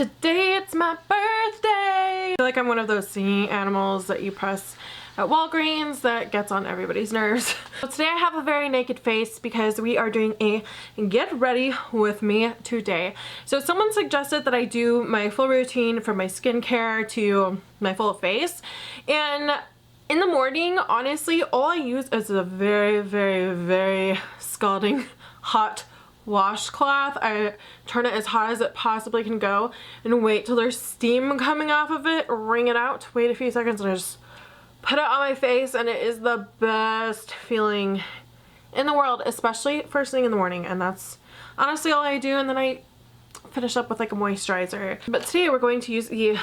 Today it's my birthday! I feel like I'm one of those singing animals that you press at Walgreens that gets on everybody's nerves. So today I have a very naked face because we are doing a get ready with me today. So someone suggested that I do my full routine from my skincare to my full face, and in the morning, honestly, all I use is a very scalding hot washcloth. I turn it as hot as it possibly can go and wait till there's steam coming off of it, wring it out, wait a few seconds, and I just put it on my face, and it is the best feeling in the world, especially first thing in the morning. And that's honestly all I do, and then I finish up with like a moisturizer. But today we're going to use the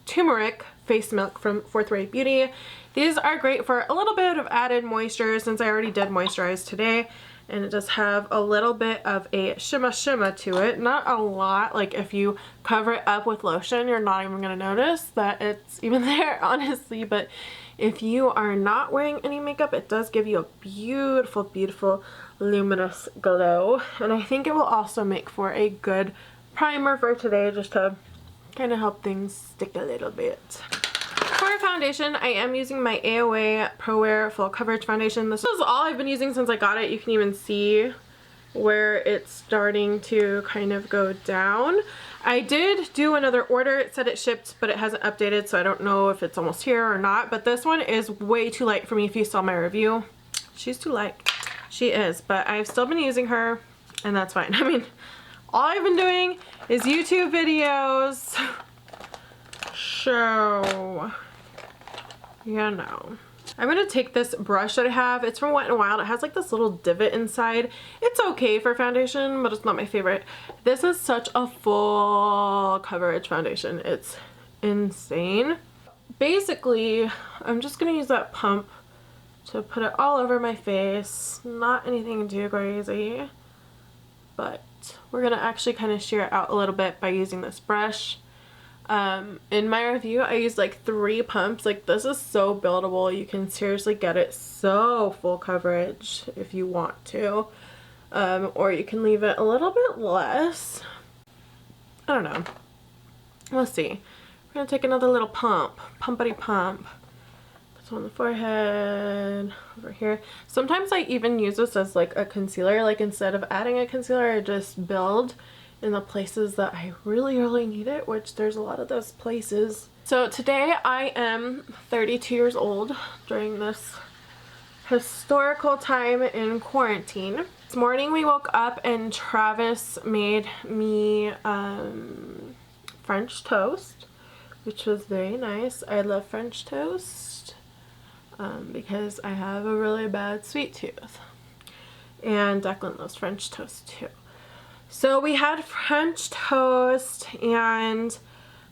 turmeric face milk from Fourth Ray Beauty. These are great for a little bit of added moisture since I already did moisturize today, and it does have a little bit of a shimmer to it. Not a lot. Like if you cover it up with lotion, you're not even gonna notice that it's even there, honestly. But if you are not wearing any makeup, it does give you a beautiful luminous glow, and I think it will also make for a good primer for today, just to kind of help things stick a little bit. For foundation, I am using my AOA Pro Wear Full Coverage Foundation. This is all I've been using since I got it. You can even see where it's starting to kind of go down. I did do another order. It said it shipped, but it hasn't updated, so I don't know if it's almost here or not. But this one is way too light for me if you saw my review. She's too light. She is, but I've still been using her, and that's fine. I mean, all I've been doing is YouTube videos. So, you know. I'm going to take this brush that I have. It's from Wet n Wild. It has like this little divot inside. It's okay for foundation, but it's not my favorite. This is such a full coverage foundation. It's insane. Basically, I'm just going to use that pump to put it all over my face. Not anything too crazy, but we're going to actually kind of shear it out a little bit by using this brush. In my review, I used like 3 pumps. Like, this is so buildable. You can seriously get it so full coverage if you want to. Or you can leave it a little bit less. I don't know. We'll see. We're gonna take another little pump. Pumpity pump. Put some on the forehead, over here. Sometimes I even use this as like a concealer. Like, instead of adding a concealer, I just build in the places that I really need it, which there's a lot of those places. So today I am 32 years old during this historical time in quarantine. This morning we woke up and Travis made me French toast, which was very nice. I love French toast because I have a really bad sweet tooth, and Declan loves French toast too. So we had French toast, and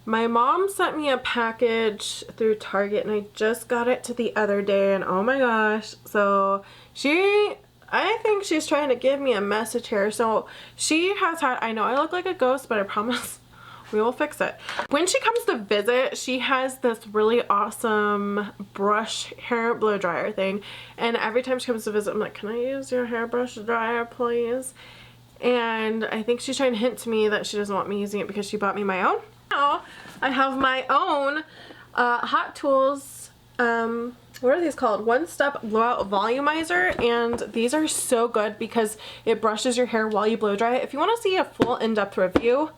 my mom sent me a package through Target, and I just got it to the other day, and oh my gosh. So I think she's trying to give me a message here. So she has had, I know I look like a ghost, but I promise we will fix it. When she comes to visit, she has this really awesome brush hair blow dryer thing, and every time she comes to visit, I'm like, can I use your hairbrush dryer, please? And I think she's trying to hint to me that she doesn't want me using it because she bought me my own. Now I have my own Hot Tools, what are these called? One Step Blowout Volumizer, and these are so good because it brushes your hair while you blow dry it. If you want to see a full in-depth review,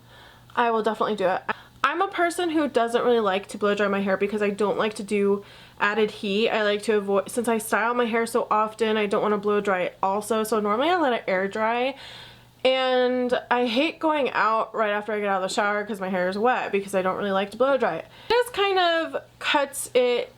I will definitely do it. I'm a person who doesn't really like to blow dry my hair because I don't like to do added heat. I like to avoid, since I style my hair so often, I don't want to blow dry it also. So normally I let it air dry. And I hate going out right after I get out of the shower because my hair is wet, because I don't really like to blow dry it. It just kind of cuts it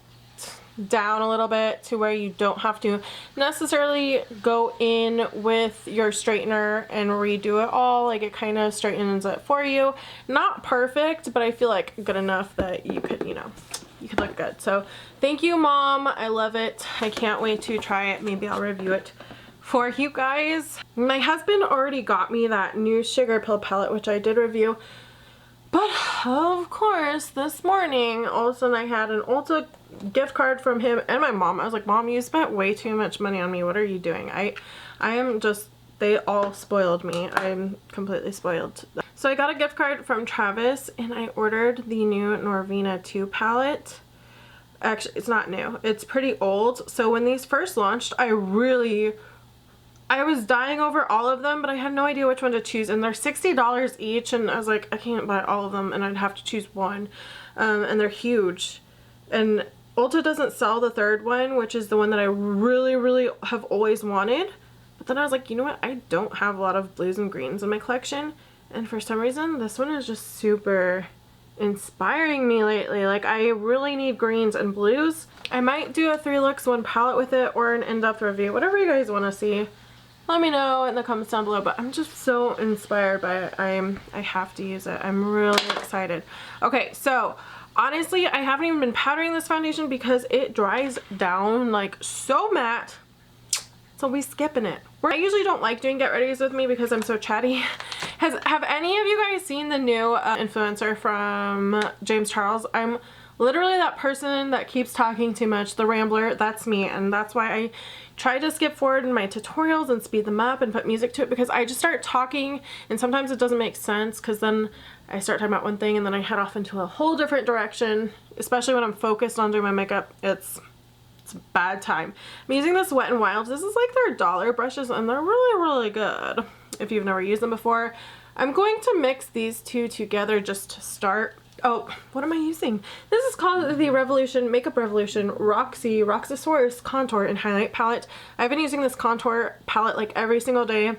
down a little bit to where you don't have to necessarily go in with your straightener and redo it all. Like, it kind of straightens it for you. Not perfect, but I feel like good enough that you could, you know, you could look good. So thank you, Mom. I love it. I can't wait to try it. Maybe I'll review it for you guys. My husband already got me that new sugar pill palette, which I did review, but of course this morning all of a sudden I had an Ulta gift card from him and my mom. I was like, Mom, you spent way too much money on me. What are you doing? I am just, they all spoiled me. I'm completely spoiled. So I got a gift card from Travis and I ordered the new Norvina 2 palette. Actually, it's not new. It's pretty old. So when these first launched, I was dying over all of them, but I had no idea which one to choose. And they're $60 each, and I was like, I can't buy all of them, and I'd have to choose one. And they're huge. And Ulta doesn't sell the third one, which is the one that I really, really have always wanted. But then I was like, you know what? I don't have a lot of blues and greens in my collection. And for some reason, this one is just super inspiring me lately. Like, I really need greens and blues. I might do a 3 looks 1 palette with it, or an in-depth review, whatever you guys want to see. Let me know in the comments down below, but I'm just so inspired by it. I have to use it. I'm really excited. Okay, so honestly, I haven't even been powdering this foundation because it dries down like so matte. So we skipping it. I usually don't like doing get readies with me because I'm so chatty. Have any of you guys seen the new influencer from James Charles? I'm literally that person that keeps talking too much, the rambler. That's me, and that's why I try to skip forward in my tutorials and speed them up and put music to it, because I just start talking and sometimes it doesn't make sense, because then I start talking about one thing and then I head off into a whole different direction, especially when I'm focused on doing my makeup. It's a bad time. I'm using this Wet n Wild. This is like their dollar brushes and they're really, really good if you've never used them before. I'm going to mix these two together just to start. Oh, what am I using? This is called the Revolution Makeup Revolution Roxasaurus Contour and Highlight Palette. I've been using this contour palette like every single day.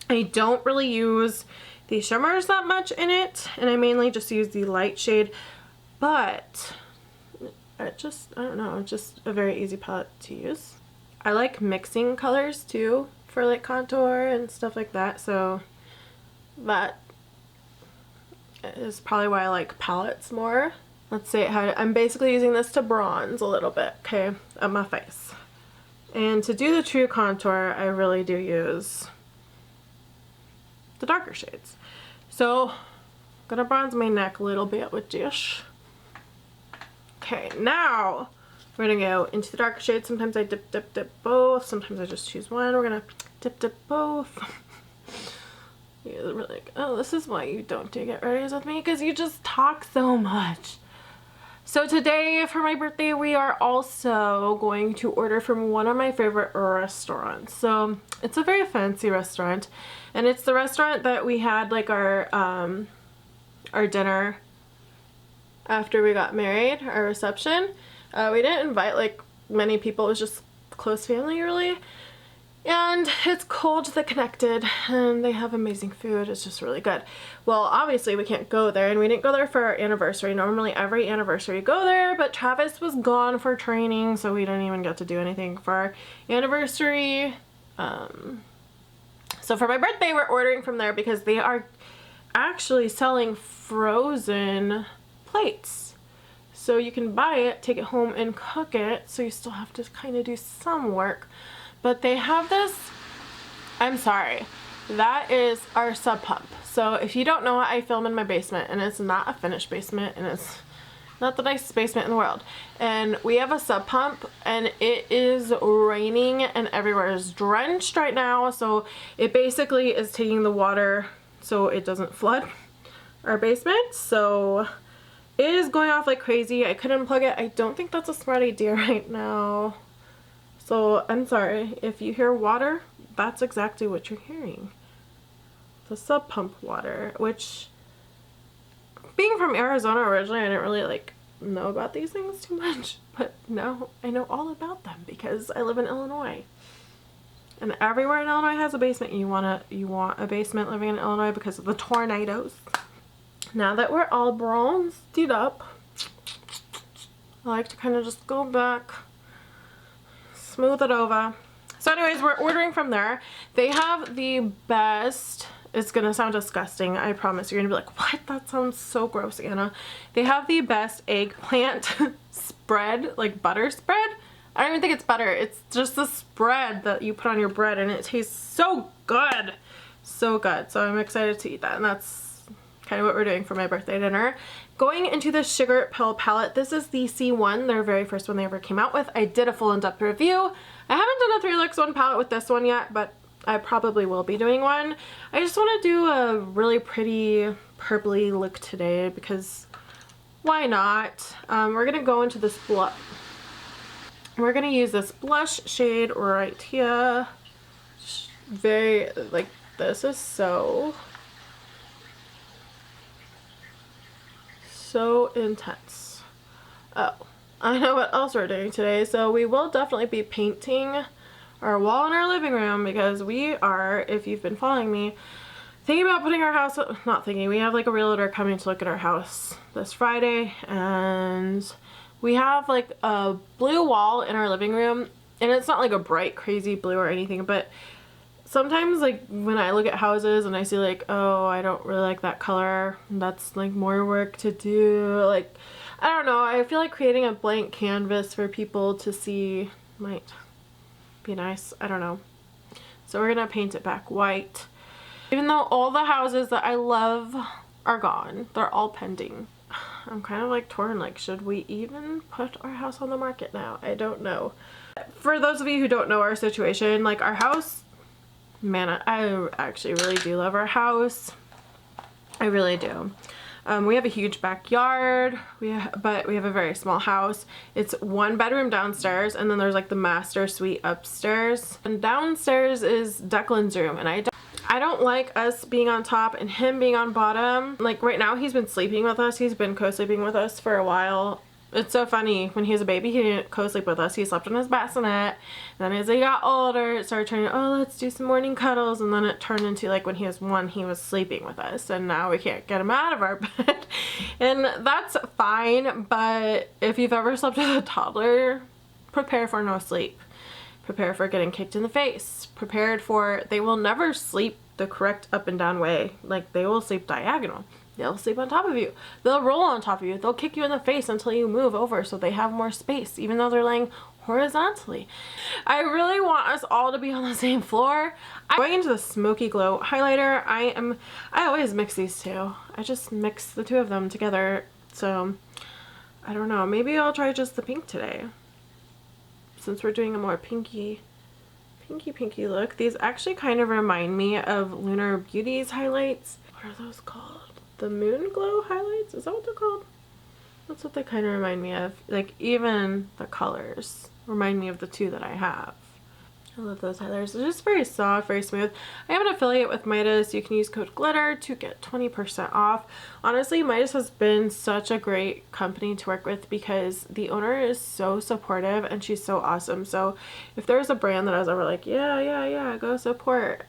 I don't really use the shimmers that much in it, and I mainly just use the light shade, but I don't know, it's just a very easy palette to use. I like mixing colors too for like contour and stuff like that, so that is probably why I like palettes more. Let's see how I'm basically using this to bronze a little bit, okay, on my face. And to do the true contour, I really do use the darker shades. So I'm gonna bronze my neck a little bit with this. Okay, now we're gonna go into the darker shades. Sometimes I dip both. Sometimes I just choose one. We're gonna dip both. You're really like, oh, this is why you don't do get readies with me, because you just talk so much. So today for my birthday, we are also going to order from one of my favorite restaurants. So it's a very fancy restaurant, and it's the restaurant that we had like our dinner after we got married, our reception. We didn't invite like many people, it was just close family really. And it's called The Connected, and they have amazing food. It's just really good. Well, obviously we can't go there, and we didn't go there for our anniversary. Normally every anniversary we go there, but Travis was gone for training, so we didn't even get to do anything for our anniversary. So for my birthday, we're ordering from there because they are actually selling frozen plates. So you can buy it, take it home, and cook it, so you still have to kind of do some work. But they have this, I'm sorry, that is our sub pump. So if you don't know, I film in my basement, and it's not a finished basement, and it's not the nicest basement in the world. And we have a sub pump, and it is raining and everywhere is drenched right now. So it basically is taking the water so it doesn't flood our basement. So it is going off like crazy. I couldn't plug it. I don't think that's a smart idea right now. So I'm sorry, if you hear water, that's exactly what you're hearing. The sub pump water, which, being from Arizona originally, I didn't really like know about these things too much, but now I know all about them because I live in Illinois. And everywhere in Illinois has a basement. You want a basement living in Illinois because of the tornadoes. Now that we're all bronzed up, I like to kind of just go back, smooth it over. So anyways, we're ordering from there. They have the best, it's gonna sound disgusting, I promise. You're gonna be like, what? That sounds so gross, Anna. They have the best eggplant spread, like butter spread. I don't even think it's butter. It's just the spread that you put on your bread, and it tastes so good. So good. So I'm excited to eat that, and that's kind of what we're doing for my birthday dinner. Going into the Sugar Pill palette, this is the C1, their very first one they ever came out with. I did a full in-depth review. I haven't done a 3 looks 1 palette with this one yet, but I probably will be doing one. I just want to do a really pretty purpley look today because why not? We're gonna go into this we're gonna use this blush shade right here. Very, like, this is so intense. Oh, I know what else we're doing today. So we will definitely be painting our wall in our living room because we are, if you've been following me, thinking about putting our house, not thinking, we have like a realtor coming to look at our house this Friday, and we have like a blue wall in our living room, and it's not like a bright crazy blue or anything, but sometimes like when I look at houses and I see like, oh, I don't really like that color, that's like more work to do. Like, I don't know, I feel like creating a blank canvas for people to see might be nice. I don't know. So we're gonna paint it back white. Even though all the houses that I love are gone, they're all pending. I'm kind of like torn, like should we even put our house on the market now? I don't know. For those of you who don't know our situation, like our house, man, I actually really do love our house. I really do. We have a huge backyard, but we have a very small house. It's 1 bedroom downstairs, and then there's like the master suite upstairs. And downstairs is Declan's room, and I don't like us being on top and him being on bottom. Like right now he's been sleeping with us. He's been co-sleeping with us for a while. It's so funny, when he was a baby he didn't co-sleep with us. He slept in his bassinet. And then as he got older it started turning, oh, let's do some morning cuddles, and then it turned into like when he was 1 he was sleeping with us, and now we can't get him out of our bed. And that's fine, but if you've ever slept with a toddler, prepare for no sleep. Prepare for getting kicked in the face. Prepared for, they will never sleep the correct up and down way. Like, they will sleep diagonal. They'll sleep on top of you. They'll roll on top of you. They'll kick you in the face until you move over so they have more space, even though they're laying horizontally. I really want us all to be on the same floor. I'm going into the Smoky Glow highlighter. I always mix these two. I just mix the 2 of them together. So, I don't know. Maybe I'll try just the pink today, since we're doing a more pinky look. These actually kind of remind me of Lunar Beauty's highlights. What are those called? The Moon Glow highlights? Is that what they're called? That's what they kind of remind me of. Like, even the colors remind me of the 2 that I have. I love those highlighters. They're just very soft, very smooth. I have an affiliate with Midas. You can use code GLITTER to get 20% off. Honestly, Midas has been such a great company to work with because the owner is so supportive and she's so awesome. So if there's a brand that I was ever like, yeah, go support,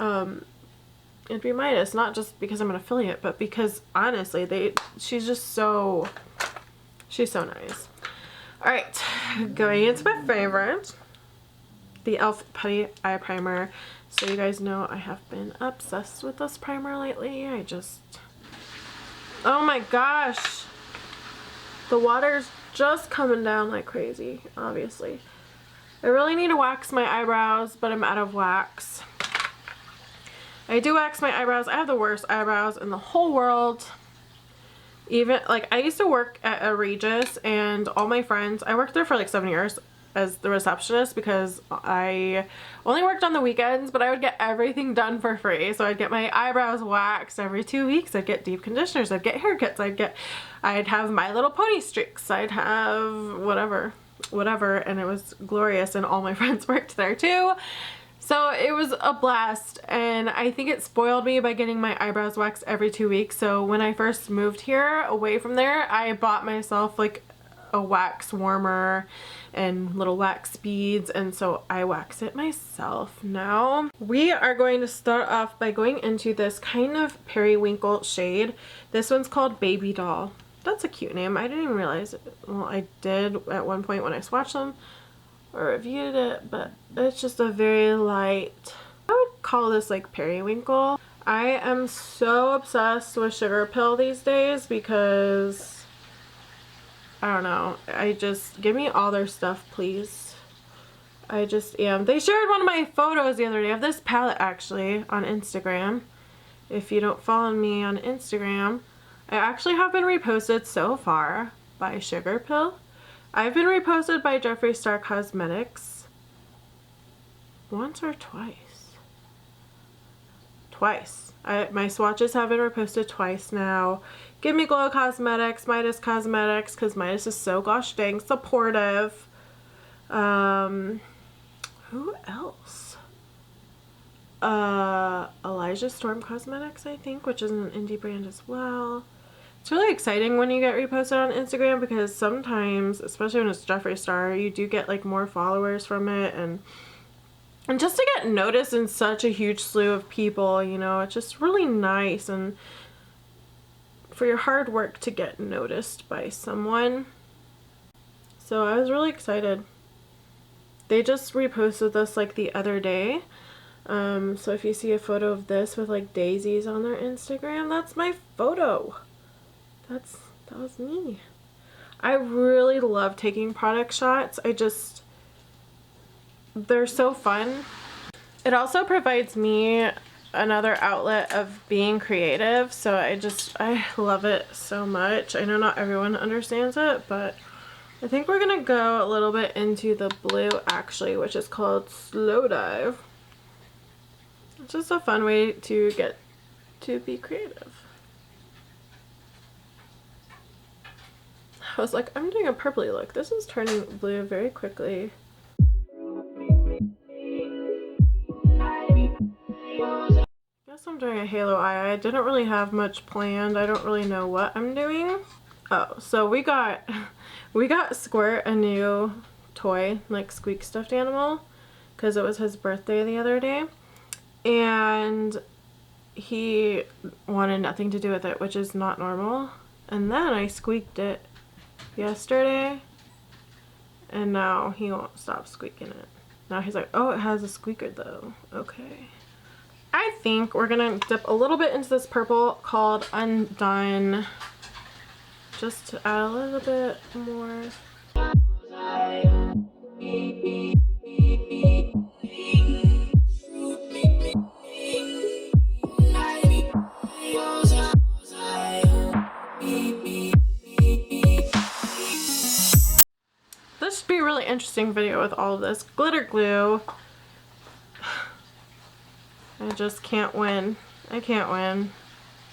it'd be Midas. Not just because I'm an affiliate, but because honestly, she's just so, she's so nice. All right, going into my favorite, the e.l.f. Putty Eye Primer. So you guys know I have been obsessed with this primer lately. Oh my gosh, the water's just coming down like crazy, obviously. I really need to wax my eyebrows, but I'm out of wax. I do wax my eyebrows. I have the worst eyebrows in the whole world. Even, like, I used to work at a Regis, and all my friends, I worked there for like 7 years as the receptionist because I only worked on the weekends, but I would get everything done for free. So I'd get my eyebrows waxed every 2 weeks. I'd get deep conditioners. I'd get haircuts. I'd have My Little Pony streaks. I'd have whatever, and it was glorious, and all my friends worked there too. So it was a blast, and I think it spoiled me by getting my eyebrows waxed every 2 weeks. So when I first moved here away from there, I bought myself like a wax warmer and little wax beads, and so I wax it myself now. We are going to start off by going into this kind of periwinkle shade. This one's called Baby Doll. That's a cute name. I didn't even realize it. Well, I did at one point when I swatched them or reviewed it, but it's just a very light, I would call this like periwinkle. I am so obsessed with Sugar Pill these days because I don't know, give me all their stuff, please. I just am. They shared one of my photos the other day of this palette actually on Instagram. If you don't follow me on Instagram, I actually have been reposted so far by Sugar Pill. I've been reposted by Jeffree Star Cosmetics once or twice. twice. My swatches have been reposted twice now. Give Me Glow Cosmetics, Midas Cosmetics, because Midas is so gosh dang supportive. Who else? Elijah Storm Cosmetics, I think, which is an indie brand as well. It's really exciting when you get reposted on Instagram, because sometimes, especially when it's Jeffree Star, you do get like more followers from it, and just to get noticed in such a huge slew of people, you know, it's just really nice, and for your hard work to get noticed by someone. So I was really excited. They just reposted this like the other day. So if you see a photo of this with like daisies on their Instagram, that's my photo. That was me. I really love taking product shots. They're so fun. It also provides me another outlet of being creative, so I love it so much. I know not everyone understands it, but I think we're gonna go a little bit into the blue actually, which is called Slow Dive. It's just a fun way to get to be creative. I was like, I'm doing a purpley look. This is turning blue very quickly. Guess I'm doing a halo eye. I didn't really have much planned. I don't really know what I'm doing. Oh, so we got Squirt a new toy, like Squeak stuffed animal, because it was his birthday the other day, and he wanted nothing to do with it, which is not normal. And then I squeaked it yesterday, and now he won't stop squeaking it. Now he's like, oh, it has a squeaker though. Okay. I think we're gonna dip a little bit into this purple called Undone, just to add a little bit more. This should be a really interesting video with all of this glitter glue. I just can't win. I can't win.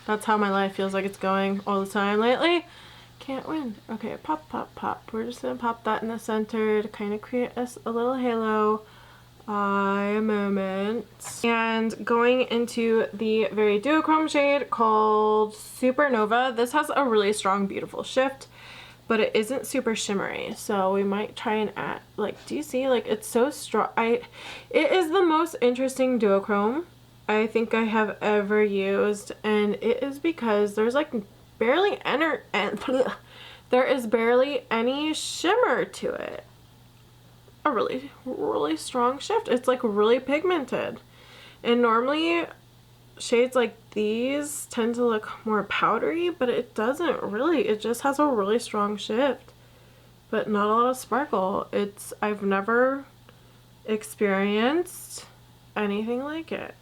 That's how my life feels like it's going all the time lately. Can't win. Okay, pop, pop, pop. We're just gonna pop that in the center to kind of create us a little halo eye moment. And going into the very duochrome shade called Supernova. This has a really strong, beautiful shift, but it isn't super shimmery, so we might try and add, like, do you see, like, it's so strong. It is the most interesting duochrome I think I have ever used, and it is because there's like barely there is barely any shimmer to it. A really, really strong shift. It's like really pigmented, and normally shades like these tend to look more powdery, but it doesn't really. It just has a really strong shift, but not a lot of sparkle. I've never experienced anything like it,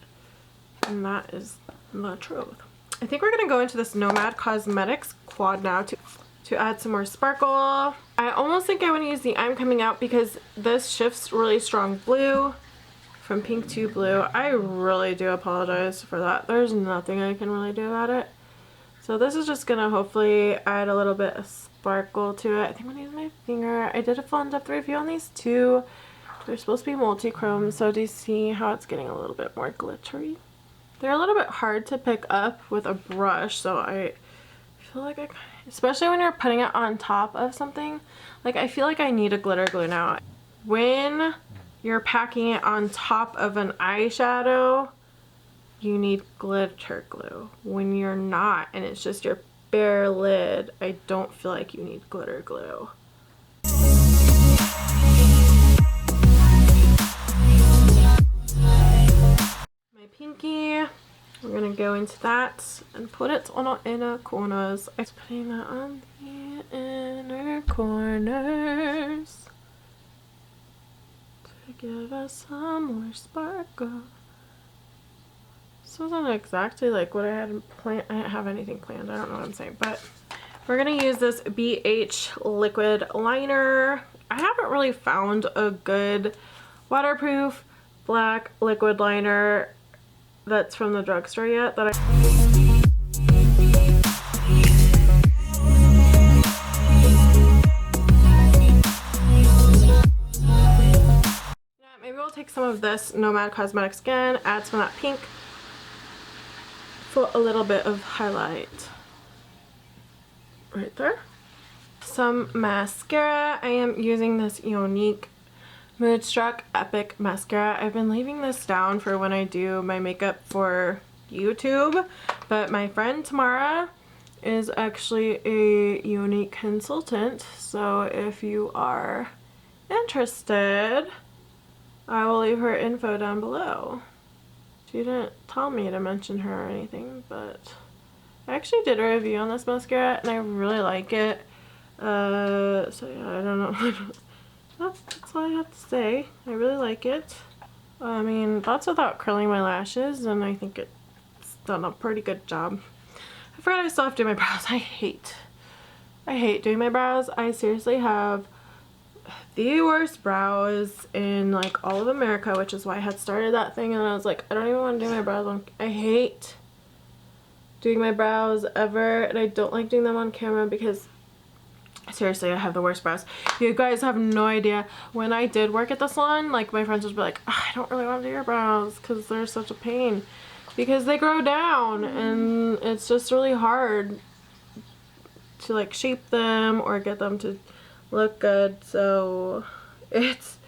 and that is the truth. I think we're gonna go into this Nomad Cosmetics quad now to add some more sparkle. I almost think I want to use the I'm Coming Out, because this shifts really strong blue from pink to blue. I really do apologize for that. There's nothing I can really do about it. So this is just gonna hopefully add a little bit of sparkle to it. I think I'm gonna use my finger. I did a full in-depth review on these two. They're supposed to be multi-chrome, so do you see how it's getting a little bit more glittery? They're a little bit hard to pick up with a brush, so I feel like especially when you're putting it on top of something, like I feel like I need a glitter glue now. When you're packing it on top of an eyeshadow, you need glitter glue. When you're not, and it's just your bare lid, I don't feel like you need glitter glue. My pinky, we're gonna go into that and put it on our inner corners. I'm putting that on the inner corners to give us some more sparkle. This wasn't exactly like what I had planned. I didn't have anything planned. I don't know what I'm saying, but we're gonna use this BH liquid liner. I haven't really found a good waterproof black liquid liner that's from the drugstore yet that maybe we'll take some of this Nomad Cosmetics again, add some of that pink for a little bit of highlight right there. Some mascara. I am using this Unique Moodstruck Epic Mascara. I've been leaving this down for when I do my makeup for YouTube, but my friend Tamara is actually a Unique consultant, so if you are interested, I will leave her info down below. She didn't tell me to mention her or anything, but I actually did a review on this mascara and I really like it. So yeah, I don't know. That's all I have to say. I really like it. I mean, that's without curling my lashes, and I think it's done a pretty good job. I forgot I still have to do my brows. I hate doing my brows. I seriously have the worst brows in like all of America, which is why I had started that thing, and I was like, I don't even want to do my brows on. I hate doing my brows ever, and I don't like doing them on camera because seriously, I have the worst brows. You guys have no idea. When I did work at the salon, like my friends would be like, I don't really want to do your brows because they're such a pain because they grow down and it's just really hard to like shape them or get them to look good. So it's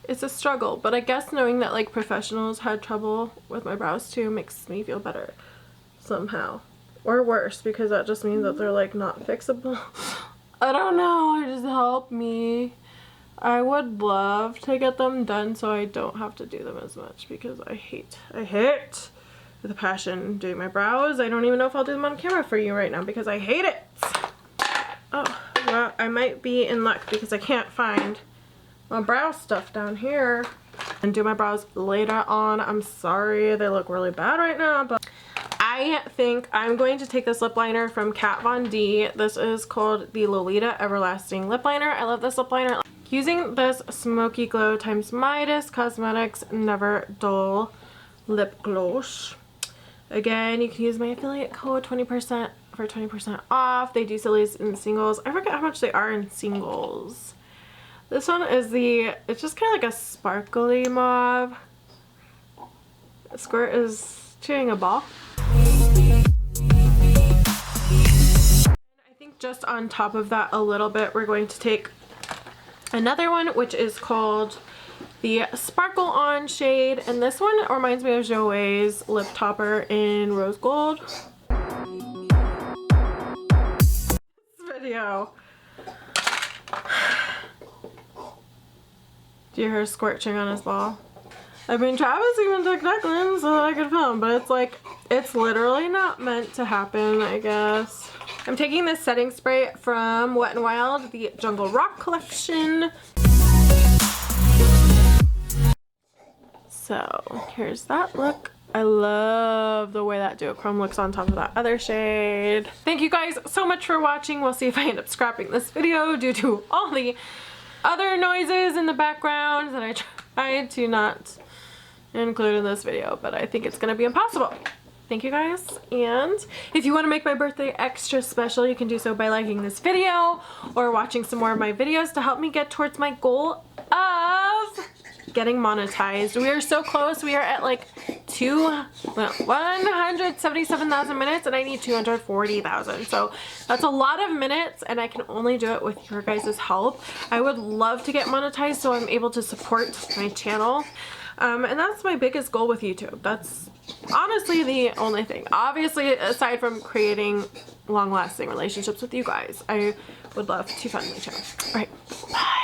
a struggle, but I guess knowing that like professionals had trouble with my brows too makes me feel better somehow, or worse, because that just means that they're like not fixable. I don't know, just help me. I would love to get them done so I don't have to do them as much because I hate with a passion doing my brows. I don't even know if I'll do them on camera for you right now because I hate it. Oh, well, I might be in luck because I can't find my brow stuff down here and do my brows later on. I'm sorry, they look really bad right now, but I think I'm going to take this lip liner from Kat Von D. This is called the Lolita Everlasting Lip Liner. I love this lip liner. Using this Smoky Glow times Midas Cosmetics Never Dull Lip Gloss. Again, you can use my affiliate code 20% for 20% off. They do sillies in singles. I forget how much they are in singles. This one is it's just kind of like a sparkly mauve. Squirt is chewing a ball. I think just on top of that a little bit, we're going to take another one, which is called the Sparkle On shade, and this one reminds me of Jouer's lip topper in rose gold. This video. Do you hear squirting on his ball? I mean, Travis even took Declan so that I could film, but it's like, it's literally not meant to happen, I guess. I'm taking this setting spray from Wet n Wild, the Jungle Rock collection. So, here's that look. I love the way that duochrome looks on top of that other shade. Thank you guys so much for watching. We'll see if I end up scrapping this video due to all the other noises in the background that I tried to not include in this video, but I think it's gonna be impossible. Thank you guys, and if you want to make my birthday extra special, you can do so by liking this video or watching some more of my videos to help me get towards my goal of getting monetized. We are so close. We are at like 177,000 minutes and I need 240,000, so that's a lot of minutes and I can only do it with your guys' help. I would love to get monetized so I'm able to support my channel, and that's my biggest goal with YouTube. That's honestly the only thing, obviously, aside from creating long-lasting relationships with you guys. I would love to fund my channel. All right, bye.